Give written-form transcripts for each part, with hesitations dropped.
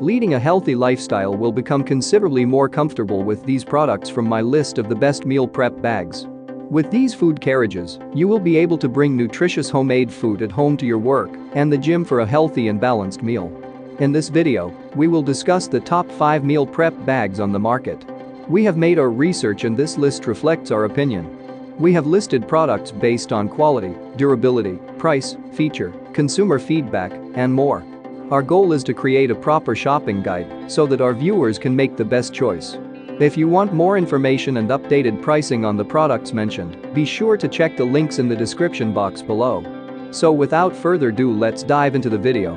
Leading a healthy lifestyle will become considerably more comfortable with these products from my list of the best meal prep bags. With these food carriages, you will be able to bring nutritious homemade food at home to your work and the gym for a healthy and balanced meal. In this video, we will discuss the top 5 meal prep bags on the market. We have made our research and this list reflects our opinion. We have listed products based on quality, durability, price, feature, consumer feedback, and more. Our goal is to create a proper shopping guide so that our viewers can make the best choice. If you want more information and updated pricing on the products mentioned, be sure to check the links in the description box below. So without further ado, let's dive into the video.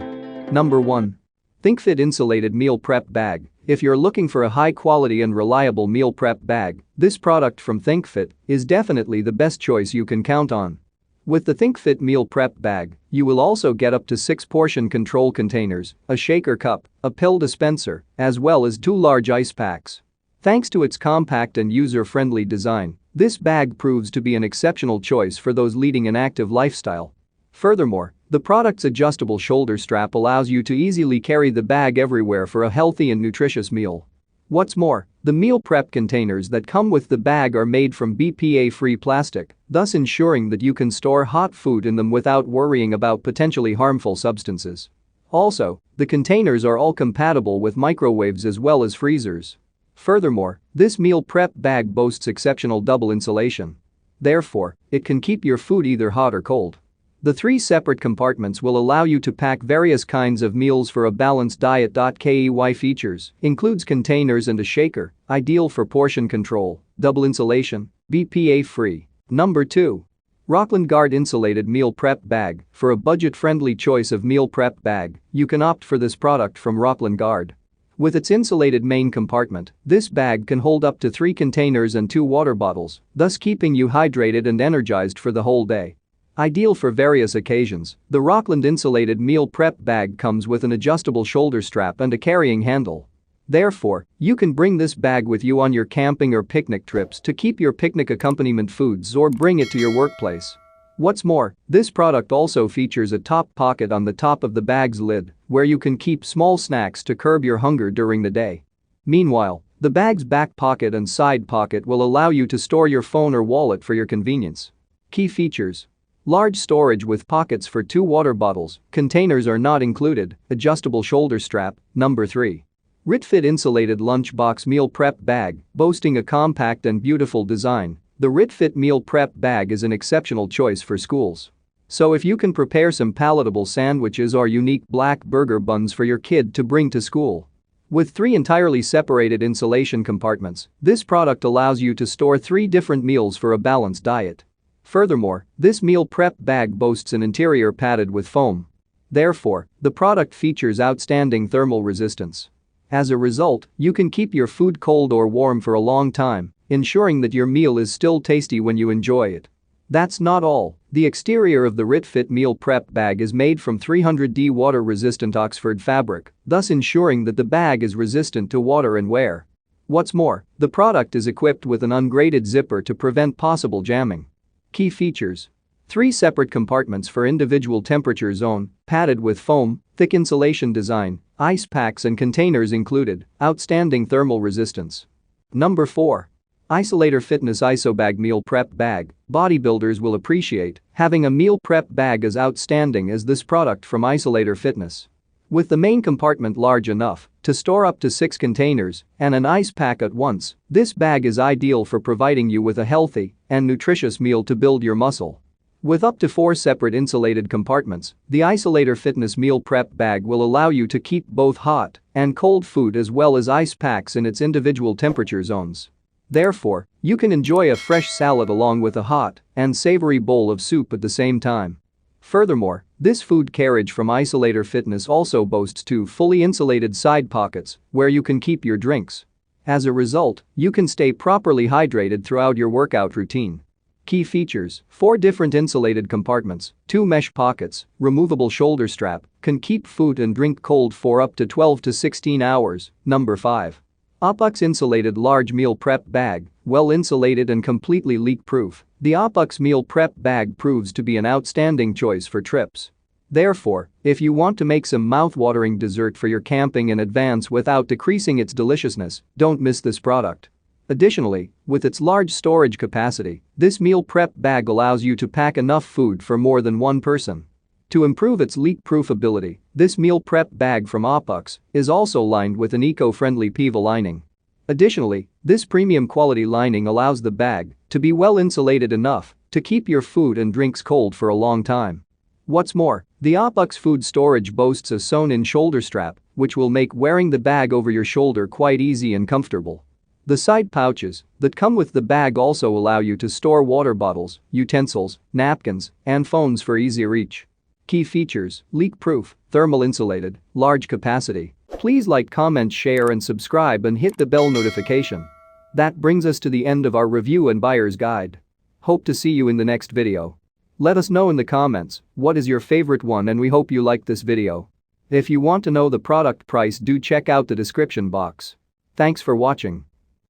Number 1. ThinkFit Insulated Meal Prep Bag. If you're looking for a high-quality and reliable meal prep bag, this product from ThinkFit is definitely the best choice you can count on. With the ThinkFit Meal Prep Bag, you will also get up to 6 portion control containers, a shaker cup, a pill dispenser, as well as 2 large ice packs. Thanks to its compact and user-friendly design, this bag proves to be an exceptional choice for those leading an active lifestyle. Furthermore, the product's adjustable shoulder strap allows you to easily carry the bag everywhere for a healthy and nutritious meal. What's more, the meal prep containers that come with the bag are made from BPA-free plastic, thus ensuring that you can store hot food in them without worrying about potentially harmful substances. Also, the containers are all compatible with microwaves as well as freezers. Furthermore, this meal prep bag boasts exceptional double insulation. Therefore, it can keep your food either hot or cold. The 3 separate compartments will allow you to pack various kinds of meals for a balanced diet. KEY features includes containers and a shaker, ideal for portion control, double insulation, BPA-free. Number 2. Rockland Guard Insulated Meal Prep Bag. For a budget-friendly choice of meal prep bag, you can opt for this product from Rockland Guard. With its insulated main compartment, this bag can hold up to 3 containers and 2 water bottles, thus keeping you hydrated and energized for the whole day. Ideal for various occasions, the Rockland Insulated Meal Prep Bag comes with an adjustable shoulder strap and a carrying handle. Therefore, you can bring this bag with you on your camping or picnic trips to keep your picnic accompaniment foods or bring it to your workplace. What's more, this product also features a top pocket on the top of the bag's lid, where you can keep small snacks to curb your hunger during the day. Meanwhile, the bag's back pocket and side pocket will allow you to store your phone or wallet for your convenience. Key features: large storage with pockets for 2 water bottles, containers are not included, adjustable shoulder strap. Number 3. RitFit Insulated Lunchbox Meal Prep Bag. Boasting a compact and beautiful design, the RitFit Meal Prep Bag is an exceptional choice for schools. So if you can prepare some palatable sandwiches or unique black burger buns for your kid to bring to school. With 3 entirely separated insulation compartments, this product allows you to store 3 different meals for a balanced diet. Furthermore, this meal prep bag boasts an interior padded with foam. Therefore, the product features outstanding thermal resistance. As a result, you can keep your food cold or warm for a long time, ensuring that your meal is still tasty when you enjoy it. That's not all. The exterior of the RitFit Meal Prep Bag is made from 300D water-resistant Oxford fabric, thus ensuring that the bag is resistant to water and wear. What's more, the product is equipped with an ungraded zipper to prevent possible jamming. Key features: 3 separate compartments for individual temperature zone, padded with foam, thick insulation design, ice packs and containers included, outstanding thermal resistance. Number 4. Isolator Fitness Isobag Meal Prep Bag. Bodybuilders will appreciate having a meal prep bag as outstanding as this product from Isolator Fitness. With the main compartment large enough to store up to 6 containers and an ice pack at once, this bag is ideal for providing you with a healthy and nutritious meal to build your muscle. With up to 4 separate insulated compartments, the Isolator Fitness Meal Prep Bag will allow you to keep both hot and cold food as well as ice packs in its individual temperature zones. Therefore, you can enjoy a fresh salad along with a hot and savory bowl of soup at the same time. Furthermore, this food carriage from Isolator Fitness also boasts 2 fully insulated side pockets where you can keep your drinks. As a result, you can stay properly hydrated throughout your workout routine. Key features: 4 different insulated compartments, 2 mesh pockets, removable shoulder strap, can keep food and drink cold for up to 12 to 16 hours. Number 5. Opux Insulated Large Meal Prep Bag. Well insulated and completely leak-proof, the Opux Meal Prep Bag proves to be an outstanding choice for trips. Therefore, if you want to make some mouth-watering dessert for your camping in advance without decreasing its deliciousness, don't miss this product. Additionally, with its large storage capacity, this meal prep bag allows you to pack enough food for more than one person. To improve its leak-proof ability, this meal prep bag from Alsobest is also lined with an eco-friendly PVA lining. Additionally, this premium quality lining allows the bag to be well insulated enough to keep your food and drinks cold for a long time. What's more, the Alsobest food storage boasts a sewn-in shoulder strap, which will make wearing the bag over your shoulder quite easy and comfortable. The side pouches that come with the bag also allow you to store water bottles, utensils, napkins, and phones for easy reach. Key features: leak-proof, thermal insulated, large capacity. Please like, comment, share and subscribe and hit the bell notification. That brings us to the end of our review and buyer's guide. Hope to see you in the next video. Let us know in the comments what is your favorite one, and we hope you liked this video. If you want to know the product price, do check out the description box. Thanks for watching.